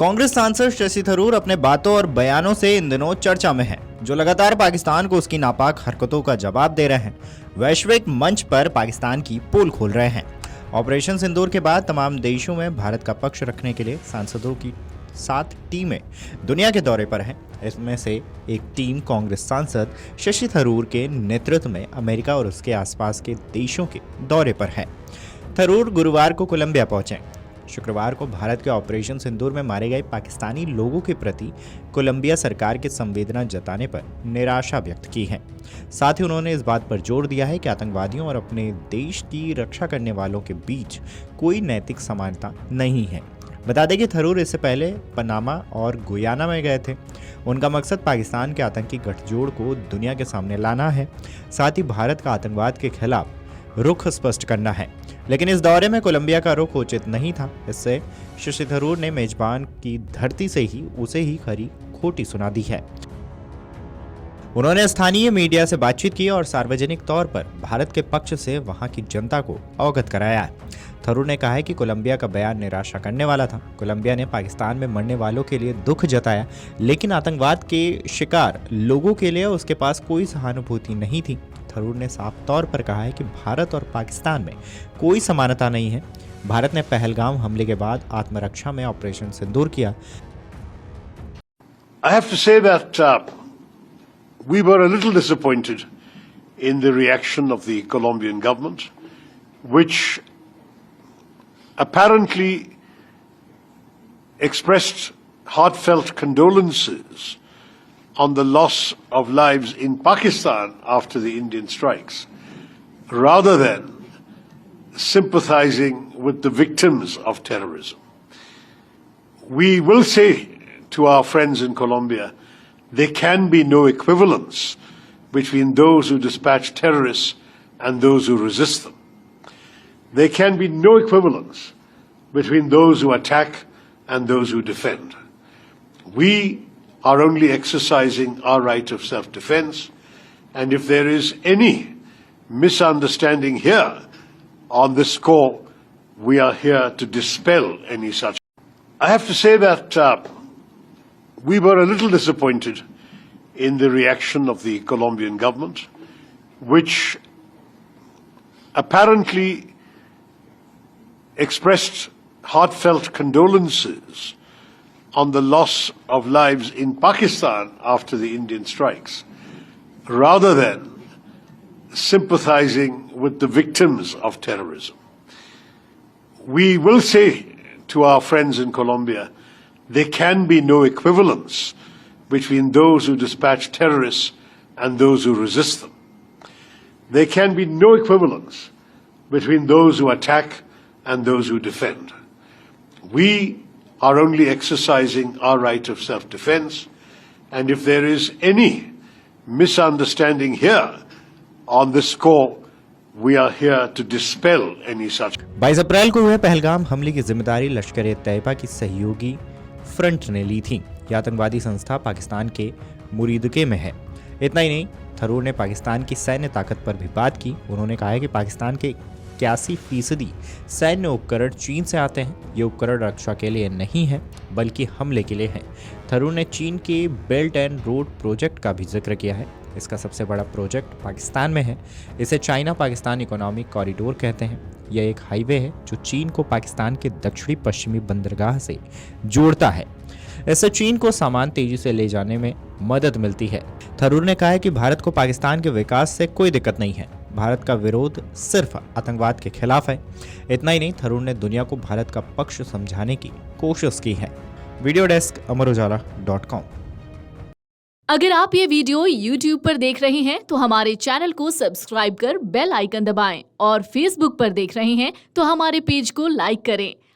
कांग्रेस सांसद शशि थरूर अपने बातों और बयानों से इन दिनों चर्चा में हैं, जो लगातार पाकिस्तान को उसकी नापाक हरकतों का जवाब दे रहे हैं। वैश्विक मंच पर पाकिस्तान की पोल खोल रहे हैं। ऑपरेशन सिंदूर के बाद तमाम देशों में भारत का पक्ष रखने के लिए सांसदों की 7 टीमें दुनिया के दौरे पर हैं। इसमें से एक टीम कांग्रेस सांसद शशि थरूर के नेतृत्व में अमेरिका और उसके आसपास के देशों के दौरे पर है। थरूर गुरुवार को कोलंबिया पहुंचे। शुक्रवार को भारत के ऑपरेशन सिंदूर में मारे गए पाकिस्तानी लोगों के प्रति कोलंबिया सरकार की संवेदना जताने पर निराशा व्यक्त की है। साथ ही उन्होंने इस बात पर जोर दिया है कि आतंकवादियों और अपने देश की रक्षा करने वालों के बीच कोई नैतिक समानता नहीं है। बता दें कि थरूर इससे पहले पनामा और गुयाना में गए थे। उनका मकसद पाकिस्तान के आतंकी गठजोड़ को दुनिया के सामने लाना है, साथ ही भारत का आतंकवाद के खिलाफ रुख स्पष्ट करना है। लेकिन इस दौरे में कोलंबिया का रुख उचित नहीं था। इससे शशि थरूर ने मेजबान की धरती से ही उसे ही खरी खोटी सुना दी है। उन्होंने स्थानीय मीडिया से बातचीत की और सार्वजनिक तौर पर भारत के पक्ष से वहां की जनता को अवगत कराया है। थरूर ने कहा है कि कोलंबिया का बयान निराशा करने वाला था। कोलंबिया ने पाकिस्तान में मरने वालों के लिए दुख जताया, लेकिन आतंकवाद के शिकार लोगों के लिए उसके पास कोई सहानुभूति नहीं थी। थरूर ने साफ तौर पर कहा है कि भारत और पाकिस्तान में कोई समानता नहीं है। भारत ने पहलगाम हमले के बाद आत्मरक्षा में ऑपरेशन सिंदूर किया। I have to say that we were a little disappointed in the reaction of the Colombian government, which apparently expressed heartfelt condolences on the loss of lives in Pakistan after the Indian strikes, rather than sympathizing with the victims of terrorism. We will say to our friends in Colombia, there can be no equivalence between those who dispatch terrorists and those who resist them. There can be no equivalence between those who attack and those who defend. We are only exercising our right of self-defense, and if there is any misunderstanding here on this score, we are here to dispel any such. I have to say that we were a little disappointed in the reaction of the Colombian government, which apparently expressed heartfelt condolences on the loss of lives in Pakistan after the Indian strikes, rather than sympathizing with the victims of terrorism. We will say to our friends in Colombia, there can be no equivalence between those who dispatch terrorists and those who resist them. There can be no equivalence between those who attack and those who defend. We are only exercising our right of self-defense, and if there is any misunderstanding here on this score, we are here to dispel any such. 22 अप्रैल को हुए पहलगाम हमले की जिम्मेदारी लश्कर-ए-तैयबा की सहयोगी front ने ली थी। यह आतंकवादी संस्था पाकिस्तान के मुरीदके में है। इतना ही नहीं, थरूर ने पाकिस्तान की सैन्य ताकत पर भी बात की। उन्होंने कहा है कि पाकिस्तान के 81% सैन्य उपकरण चीन से आते हैं। ये उपकरण रक्षा के लिए नहीं है, बल्कि हमले के लिए हैं। थरूर ने चीन के बेल्ट एंड रोड प्रोजेक्ट का भी जिक्र किया है। इसका सबसे बड़ा प्रोजेक्ट पाकिस्तान में है। इसे चाइना पाकिस्तान इकोनॉमिक कॉरिडोर कहते हैं। यह एक हाईवे है जो चीन को पाकिस्तान के दक्षिणी पश्चिमी बंदरगाह से जोड़ता है। इससे चीन को सामान तेजी से ले जाने में मदद मिलती है। थरूर ने कहा है कि भारत को पाकिस्तान के विकास से कोई दिक्कत नहीं है। भारत का विरोध सिर्फ आतंकवाद के खिलाफ है। इतना ही नहीं, थरूर ने दुनिया को भारत का पक्ष समझाने की कोशिश की है। Video desk amarujala.com। अगर आप ये वीडियो YouTube पर देख रहे हैं तो हमारे चैनल को सब्सक्राइब कर बेल आइकन दबाएं, और Facebook पर देख रहे हैं तो हमारे पेज को लाइक करें।